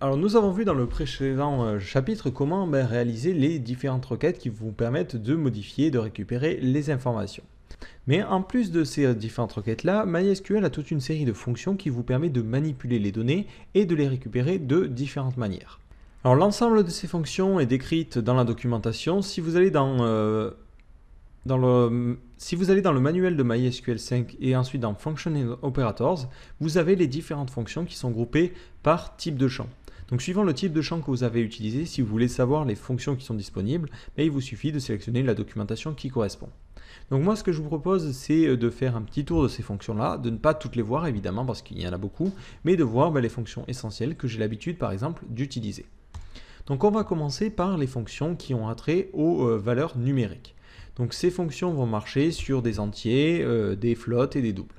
Alors nous avons vu dans le précédent chapitre comment réaliser les différentes requêtes qui vous permettent de modifier et de récupérer les informations. Mais en plus de ces différentes requêtes-là, MySQL a toute une série de fonctions qui vous permettent de manipuler les données et de les récupérer de différentes manières. Alors l'ensemble de ces fonctions est décrite dans la documentation. Si vous allez dans le manuel de MySQL 5 et ensuite dans Functional Operators, vous avez les différentes fonctions qui sont groupées par type de champ. Donc suivant le type de champ que vous avez utilisé, si vous voulez savoir les fonctions qui sont disponibles, il vous suffit de sélectionner la documentation qui correspond. Donc moi ce que je vous propose c'est de faire un petit tour de ces fonctions-là, de ne pas toutes les voir évidemment parce qu'il y en a beaucoup, mais de voir les fonctions essentielles que j'ai l'habitude par exemple d'utiliser. Donc on va commencer par les fonctions qui ont attrait aux valeurs numériques. Donc ces fonctions vont marcher sur des entiers, des flottes et des doubles.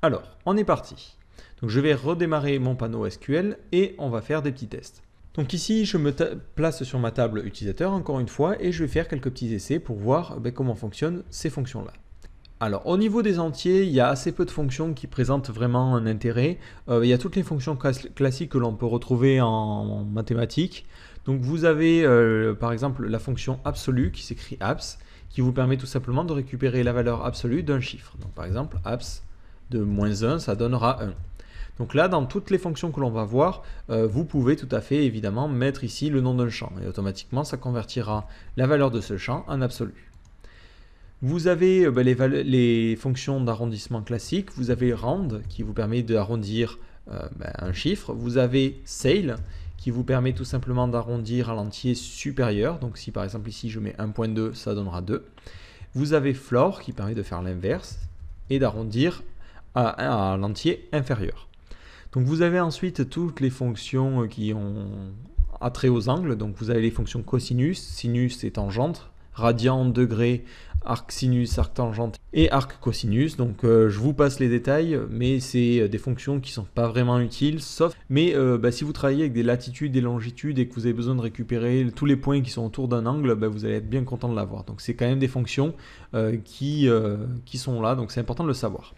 Alors, on est parti. Donc je vais redémarrer mon panneau SQL et on va faire des petits tests. Donc ici, je me place sur ma table utilisateur encore une fois et je vais faire quelques petits essais pour voir comment fonctionnent ces fonctions-là. Alors au niveau des entiers, il y a assez peu de fonctions qui présentent vraiment un intérêt. Il y a toutes les fonctions classiques que l'on peut retrouver en mathématiques. Donc vous avez par exemple la fonction absolue qui s'écrit abs, qui vous permet tout simplement de récupérer la valeur absolue d'un chiffre. Donc par exemple, abs de -1, ça donnera 1. Donc là, dans toutes les fonctions que l'on va voir, vous pouvez tout à fait évidemment mettre ici le nom d'un champ. Et automatiquement, ça convertira la valeur de ce champ en absolu. Vous avez les fonctions d'arrondissement classiques. Vous avez round qui vous permet d'arrondir un chiffre. Vous avez ceil qui vous permet tout simplement d'arrondir à l'entier supérieur. Donc si par exemple ici je mets 1.2, ça donnera 2. Vous avez floor qui permet de faire l'inverse et d'arrondir à l'entier inférieur. Donc vous avez ensuite toutes les fonctions qui ont attrait aux angles. Donc vous avez les fonctions cosinus, sinus et tangente, radian, degré, arc sinus, arc tangente et arc cosinus. Donc je vous passe les détails, mais c'est des fonctions qui ne sont pas vraiment utiles, sauf si vous travaillez avec des latitudes et longitudes et que vous avez besoin de récupérer tous les points qui sont autour d'un angle, vous allez être bien content de l'avoir. Donc c'est quand même des fonctions qui sont là, donc c'est important de le savoir.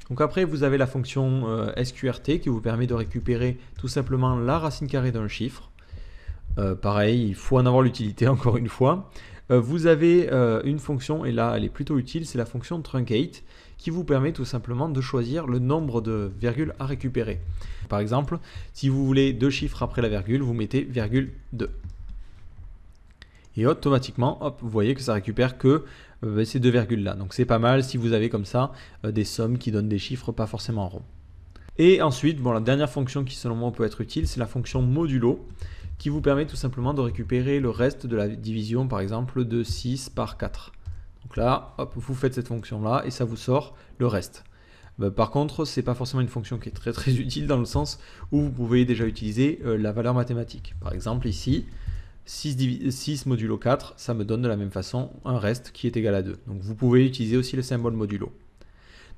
Donc après vous avez la fonction sqrt qui vous permet de récupérer tout simplement la racine carrée d'un chiffre. Pareil, il faut en avoir l'utilité encore une fois. Vous avez une fonction, et là elle est plutôt utile, c'est la fonction truncate, qui vous permet tout simplement de choisir le nombre de virgules à récupérer. Par exemple, si vous voulez 2 chiffres après la virgule, vous mettez virgule 2. Et automatiquement, hop, vous voyez que ça récupère que ces 2 virgules là. Donc c'est pas mal si vous avez comme ça des sommes qui donnent des chiffres pas forcément ronds. Et ensuite, la dernière fonction qui selon moi peut être utile, c'est la fonction modulo, qui vous permet tout simplement de récupérer le reste de la division, par exemple, de 6 par 4. Donc là, hop, vous faites cette fonction-là et ça vous sort le reste. Par contre, ce n'est pas forcément une fonction qui est très très utile dans le sens où vous pouvez déjà utiliser la valeur mathématique. Par exemple, ici, 6 modulo 4, ça me donne de la même façon un reste qui est égal à 2. Donc vous pouvez utiliser aussi le symbole modulo.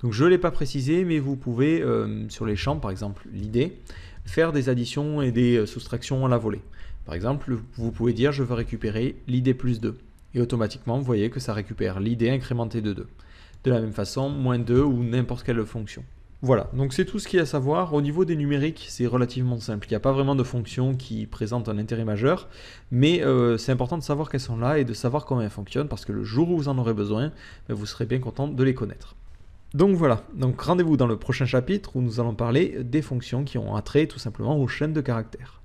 Donc je ne l'ai pas précisé, mais vous pouvez, sur les champs, par exemple l'idée, faire des additions et des soustractions à la volée. Par exemple, vous pouvez dire je veux récupérer l'id plus 2. Et automatiquement, vous voyez que ça récupère l'id incrémenté de 2. De la même façon, moins 2 ou n'importe quelle fonction. Voilà, donc c'est tout ce qu'il y a à savoir. Au niveau des numériques, c'est relativement simple. Il n'y a pas vraiment de fonctions qui présentent un intérêt majeur, mais c'est important de savoir qu'elles sont là et de savoir comment elles fonctionnent, parce que le jour où vous en aurez besoin, vous serez bien content de les connaître. Donc voilà, donc rendez-vous dans le prochain chapitre où nous allons parler des fonctions qui ont attrait tout simplement aux chaînes de caractères.